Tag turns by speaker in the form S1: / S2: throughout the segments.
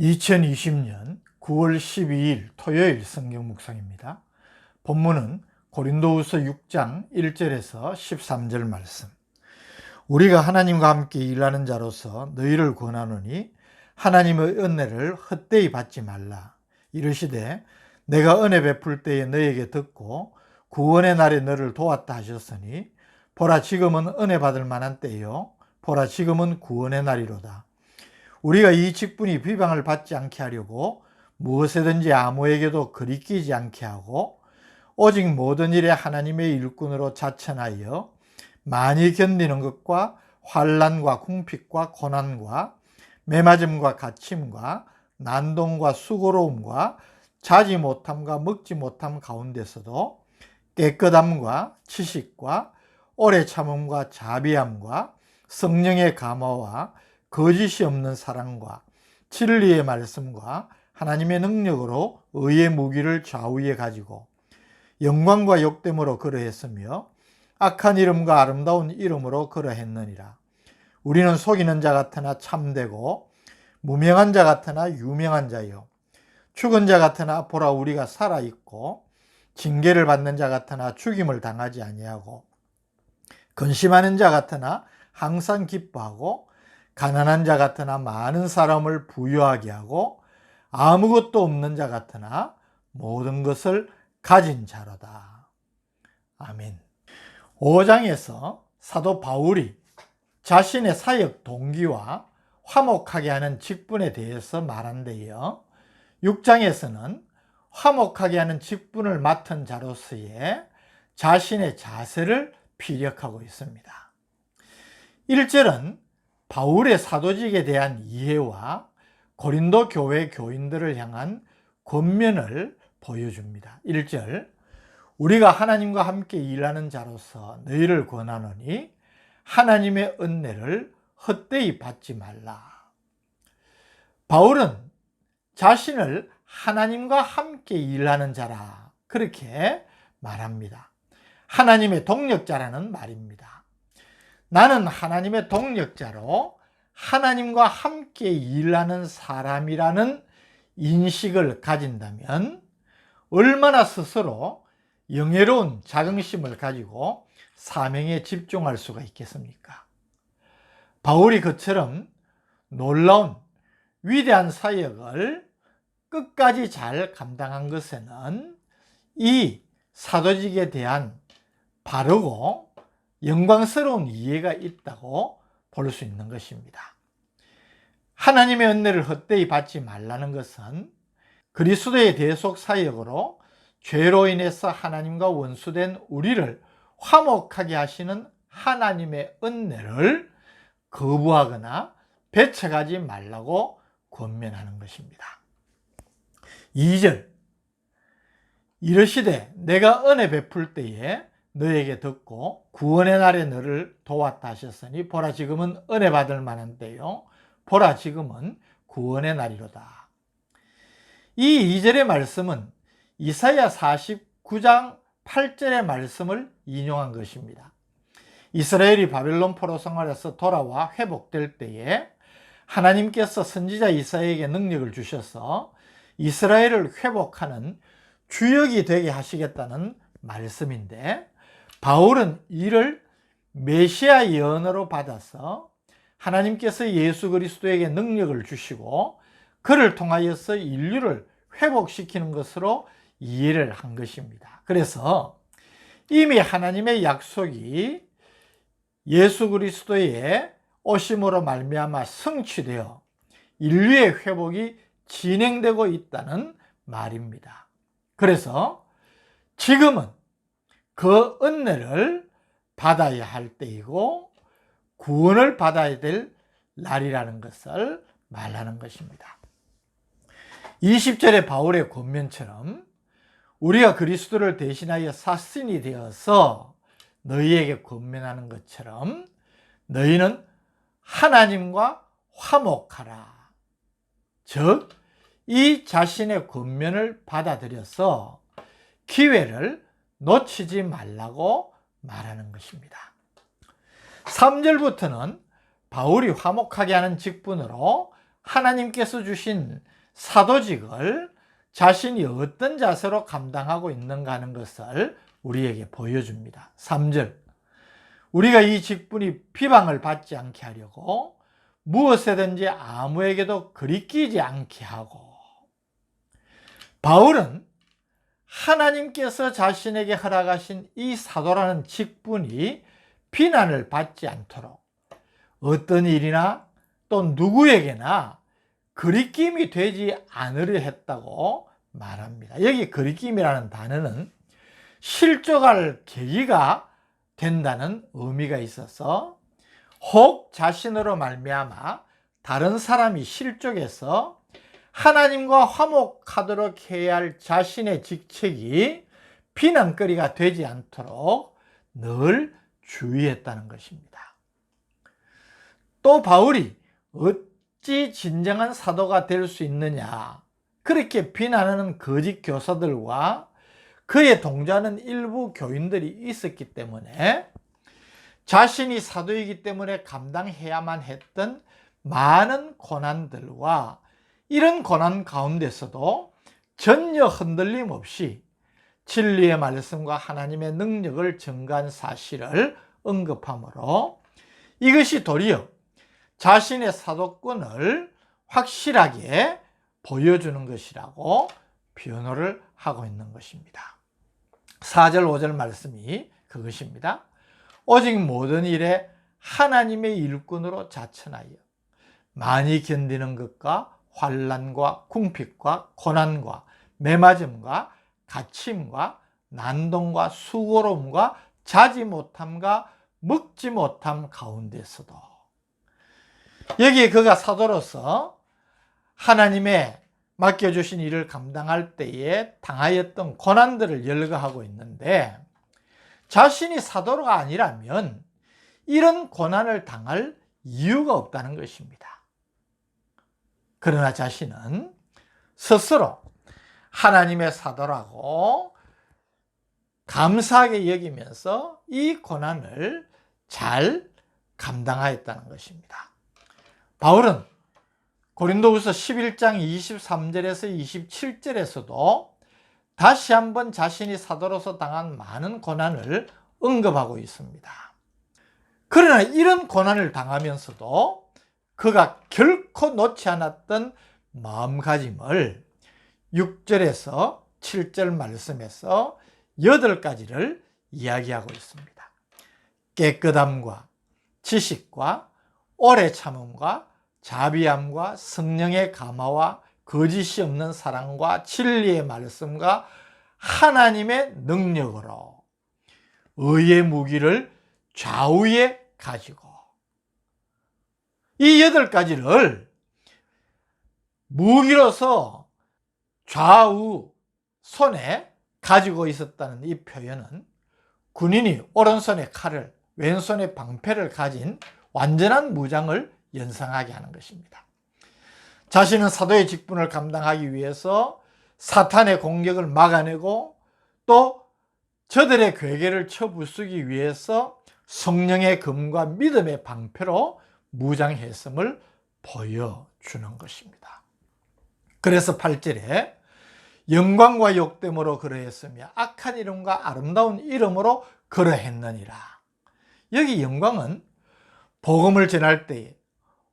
S1: 2020년 9월 12일 토요일 성경 묵상입니다. 본문은 고린도후서 6장 1절에서 13절 말씀. 우리가 하나님과 함께 일하는 자로서 너희를 권하노니 하나님의 은혜를 헛되이 받지 말라. 이르시되 내가 은혜 베풀 때에 너에게 듣고 구원의 날에 너를 도왔다 하셨으니 보라 지금은 은혜 받을 만한 때요 보라 지금은 구원의 날이로다. 우리가 이 직분이 비방을 받지 않게 하려고 무엇에든지 아무에게도 거리끼지 않게 하고 오직 모든 일에 하나님의 일꾼으로 자천하여 많이 견디는 것과 환난과 궁핍과 고난과 매맞음과 갇힘과 난동과 수고로움과 자지 못함과 먹지 못함 가운데서도 깨끗함과 지식과 오래 참음과 자비함과 성령의 감화와 거짓이 없는 사랑과 진리의 말씀과 하나님의 능력으로 의의 무기를 좌우에 가지고 영광과 욕됨으로 그러했으며 악한 이름과 아름다운 이름으로 그러했느니라. 우리는 속이는 자 같으나 참되고 무명한 자 같으나 유명한 자요 죽은 자 같으나 보라 우리가 살아있고 징계를 받는 자 같으나 죽임을 당하지 아니하고 근심하는 자 같으나 항상 기뻐하고 가난한 자 같으나 많은 사람을 부유하게 하고 아무것도 없는 자 같으나 모든 것을 가진 자로다. 아멘. 5장에서 사도 바울이 자신의 사역 동기와 화목하게 하는 직분에 대해서 말한대요. 6장에서는 화목하게 하는 직분을 맡은 자로서의 자신의 자세를 피력하고 있습니다. 1절은 바울의 사도직에 대한 이해와 고린도 교회 교인들을 향한 권면을 보여줍니다. 1절, 우리가 하나님과 함께 일하는 자로서 너희를 권하노니 하나님의 은혜를 헛되이 받지 말라. 바울은 자신을 하나님과 함께 일하는 자라 그렇게 말합니다. 하나님의 동력자라는 말입니다. 나는 하나님의 동력자로 하나님과 함께 일하는 사람이라는 인식을 가진다면 얼마나 스스로 영예로운 자긍심을 가지고 사명에 집중할 수가 있겠습니까? 바울이 그처럼 놀라운 위대한 사역을 끝까지 잘 감당한 것에는 이 사도직에 대한 바르고 영광스러운 이해가 있다고 볼 수 있는 것입니다. 하나님의 은혜를 헛되이 받지 말라는 것은 그리스도의 대속 사역으로 죄로 인해서 하나님과 원수된 우리를 화목하게 하시는 하나님의 은혜를 거부하거나 배척하지 말라고 권면하는 것입니다. 2절, 이르시되 내가 은혜 베풀 때에 너에게 듣고 구원의 날에 너를 도왔다 하셨으니 보라 지금은 은혜 받을 만한 때요 보라 지금은 구원의 날이로다. 이 2절의 말씀은 이사야 49장 8절의 말씀을 인용한 것입니다. 이스라엘이 바벨론 포로 생활에서 돌아와 회복될 때에 하나님께서 선지자 이사야에게 능력을 주셔서 이스라엘을 회복하는 주역이 되게 하시겠다는 말씀인데 바울은 이를 메시아 예언으로 받아서 하나님께서 예수 그리스도에게 능력을 주시고 그를 통하여서 인류를 회복시키는 것으로 이해를 한 것입니다. 그래서 이미 하나님의 약속이 예수 그리스도의 오심으로 말미암아 성취되어 인류의 회복이 진행되고 있다는 말입니다. 그래서 지금은 그 은혜를 받아야 할 때이고 구원을 받아야 될 날이라는 것을 말하는 것입니다. 20절의 바울의 권면처럼 우리가 그리스도를 대신하여 殺신이 되어서 너희에게 권면하는 것처럼 너희는 하나님과 화목하라. 즉, 이 자신의 권면을 받아들여서 기회를 놓치지 말라고 말하는 것입니다. 3절부터는 바울이 화목하게 하는 직분으로 하나님께서 주신 사도직을 자신이 어떤 자세로 감당하고 있는가 하는 것을 우리에게 보여줍니다. 3절, 우리가 이 직분이 비방을 받지 않게 하려고 무엇에든지 아무에게도 거리끼지 않게 하고. 바울은 하나님께서 자신에게 허락하신 이 사도라는 직분이 비난을 받지 않도록 어떤 일이나 또 누구에게나 거리낌이 되지 않으려 했다고 말합니다. 여기 거리낌이라는 단어는 실족할 계기가 된다는 의미가 있어서 혹 자신으로 말미암아 다른 사람이 실족해서 하나님과 화목하도록 해야 할 자신의 직책이 비난거리가 되지 않도록 늘 주의했다는 것입니다. 또 바울이 어찌 진정한 사도가 될 수 있느냐, 그렇게 비난하는 거짓 교사들과 그에 동조하는 일부 교인들이 있었기 때문에 자신이 사도이기 때문에 감당해야만 했던 많은 고난들과 이런 고난 가운데서도 전혀 흔들림 없이 진리의 말씀과 하나님의 능력을 증거한 사실을 언급하므로 이것이 도리어 자신의 사도권을 확실하게 보여주는 것이라고 변호를 하고 있는 것입니다. 4절 5절 말씀이 그것입니다. 오직 모든 일에 하나님의 일꾼으로 자천하여 많이 견디는 것과 환난과 궁핍과 고난과 매맞음과 갇힘과 난동과 수고로움과 자지 못함과 먹지 못함 가운데서도, 여기에 그가 사도로서 하나님의 맡겨주신 일을 감당할 때에 당하였던 고난들을 열거하고 있는데, 자신이 사도가 아니라면 이런 고난을 당할 이유가 없다는 것입니다. 그러나 자신은 스스로 하나님의 사도라고 감사하게 여기면서 이 고난을 잘 감당하였다는 것입니다. 바울은 고린도후서 11장 23절에서 27절에서도 다시 한번 자신이 사도로서 당한 많은 고난을 언급하고 있습니다. 그러나 이런 고난을 당하면서도 그가 결코 놓지 않았던 마음가짐을 6절에서 7절 말씀에서 8가지를 이야기하고 있습니다. 깨끗함과 지식과 오래 참음과 자비함과 성령의 감화와 거짓이 없는 사랑과 진리의 말씀과 하나님의 능력으로 의의 무기를 좌우에 가지고, 이 8가지를 무기로서 좌우 손에 가지고 있었다는 이 표현은 군인이 오른손에 칼을 왼손에 방패를 가진 완전한 무장을 연상하게 하는 것입니다. 자신은 사도의 직분을 감당하기 위해서 사탄의 공격을 막아내고 또 저들의 괴계를 쳐부수기 위해서 성령의 검과 믿음의 방패로 무장했음을 보여주는 것입니다. 그래서 8절에 영광과 욕됨으로 그러했으며 악한 이름과 아름다운 이름으로 그러했느니라. 여기 영광은 복음을 전할 때에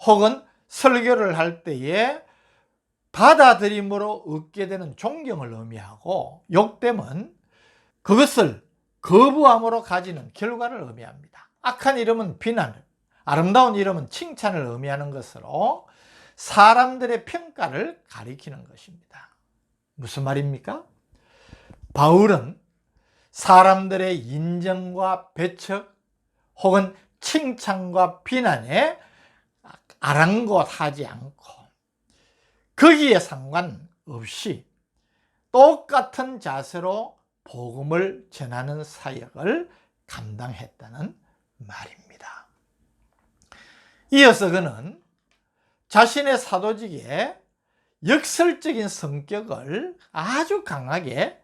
S1: 혹은 설교를 할 때에 받아들임으로 얻게 되는 존경을 의미하고, 욕됨은 그것을 거부함으로 가지는 결과를 의미합니다. 악한 이름은 비난을, 아름다운 이름은 칭찬을 의미하는 것으로 사람들의 평가를 가리키는 것입니다. 무슨 말입니까? 바울은 사람들의 인정과 배척 혹은 칭찬과 비난에 아랑곳하지 않고 거기에 상관없이 똑같은 자세로 복음을 전하는 사역을 감당했다는 말입니다. 이어서 그는 자신의 사도직의 역설적인 성격을 아주 강하게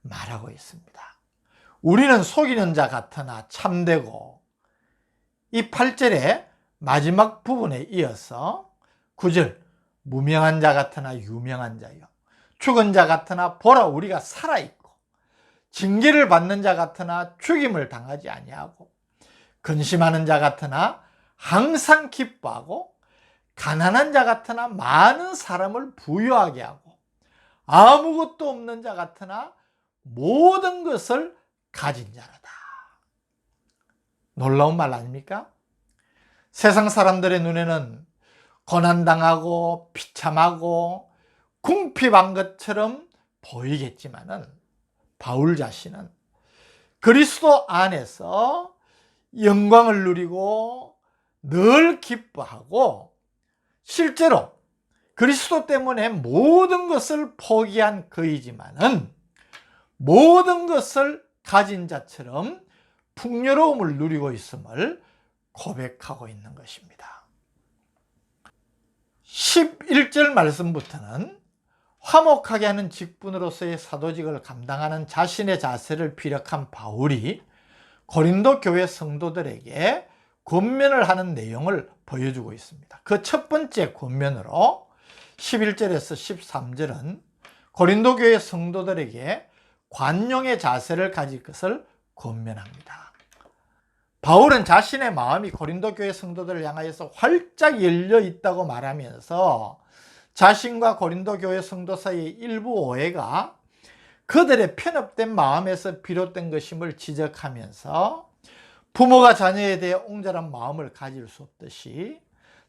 S1: 말하고 있습니다. 우리는 속이는 자 같으나 참되고, 이 8절의 마지막 부분에 이어서 9절, 무명한 자 같으나 유명한 자요, 죽은 자 같으나 보라 우리가 살아있고, 징계를 받는 자 같으나 죽임을 당하지 아니하고, 근심하는 자 같으나 항상 기뻐하고, 가난한 자 같으나 많은 사람을 부유하게 하고, 아무것도 없는 자 같으나 모든 것을 가진 자라다. 놀라운 말 아닙니까? 세상 사람들의 눈에는 고난당하고 비참하고 궁핍한 것처럼 보이겠지만은, 바울 자신은 그리스도 안에서 영광을 누리고 늘 기뻐하고, 실제로 그리스도 때문에 모든 것을 포기한 그이지만은 모든 것을 가진 자처럼 풍요로움을 누리고 있음을 고백하고 있는 것입니다. 11절 말씀부터는 화목하게 하는 직분으로서의 사도직을 감당하는 자신의 자세를 피력한 바울이 고린도 교회 성도들에게 권면을 하는 내용을 보여주고 있습니다. 그 첫 번째 권면으로 11절에서 13절은 고린도 교회 성도들에게 관용의 자세를 가질 것을 권면합니다. 바울은 자신의 마음이 고린도 교회 성도들을 향하여서 활짝 열려 있다고 말하면서 자신과 고린도 교회 성도 사이의 일부 오해가 그들의 편협된 마음에서 비롯된 것임을 지적하면서, 부모가 자녀에 대해 옹졸한 마음을 가질 수 없듯이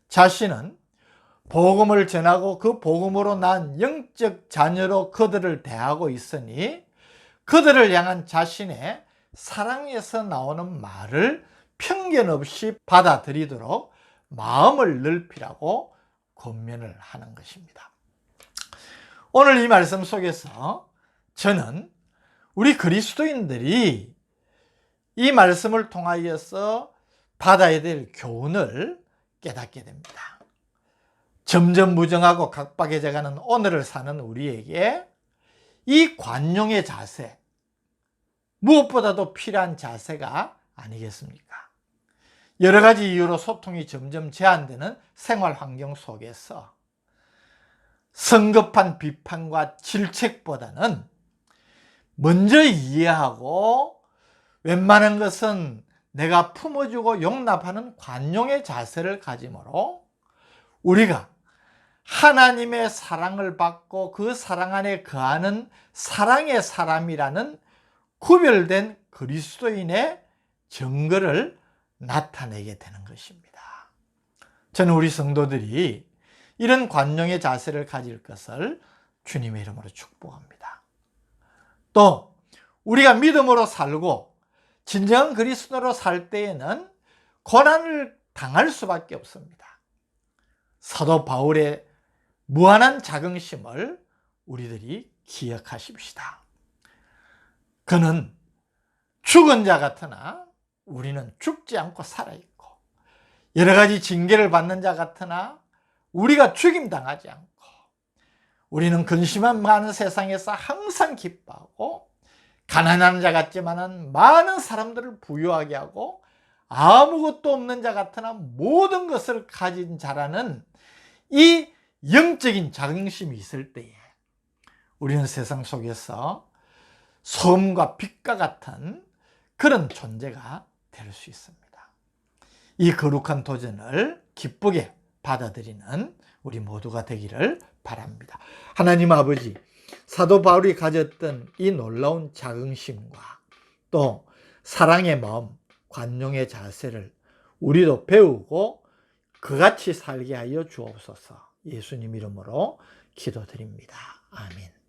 S1: 자신은 복음을 전하고 그 복음으로 난 영적 자녀로 그들을 대하고 있으니 그들을 향한 자신의 사랑에서 나오는 말을 편견 없이 받아들이도록 마음을 넓히라고 권면을 하는 것입니다. 오늘 이 말씀 속에서 저는 우리 그리스도인들이 이 말씀을 통하여서 받아야 될 교훈을 깨닫게 됩니다. 점점 무정하고 각박해져가는 오늘을 사는 우리에게 이 관용의 자세, 무엇보다도 필요한 자세가 아니겠습니까? 여러 가지 이유로 소통이 점점 제한되는 생활 환경 속에서 성급한 비판과 질책보다는 먼저 이해하고 웬만한 것은 내가 품어주고 용납하는 관용의 자세를 가짐으로 우리가 하나님의 사랑을 받고 그 사랑 안에 거하는 사랑의 사람이라는 구별된 그리스도인의 증거를 나타내게 되는 것입니다. 저는 우리 성도들이 이런 관용의 자세를 가질 것을 주님의 이름으로 축복합니다. 또 우리가 믿음으로 살고 진정한 그리스도로 살 때에는 고난을 당할 수밖에 없습니다. 사도 바울의 무한한 자긍심을 우리들이 기억하십시다. 그는 죽은 자 같으나 우리는 죽지 않고 살아있고, 여러 가지 징계를 받는 자 같으나 우리가 죽임당하지 않고, 우리는 근심한 많은 세상에서 항상 기뻐하고, 가난한 자 같지만은 많은 사람들을 부유하게 하고, 아무것도 없는 자 같으나 모든 것을 가진 자라는 이 영적인 자긍심이 있을 때에 우리는 세상 속에서 소금과 빛과 같은 그런 존재가 될 수 있습니다. 이 거룩한 도전을 기쁘게 받아들이는 우리 모두가 되기를 바랍니다. 하나님 아버지, 사도 바울이 가졌던 이 놀라운 자긍심과 또 사랑의 마음, 관용의 자세를 우리도 배우고 그같이 살게 하여 주옵소서. 예수님 이름으로 기도드립니다. 아멘.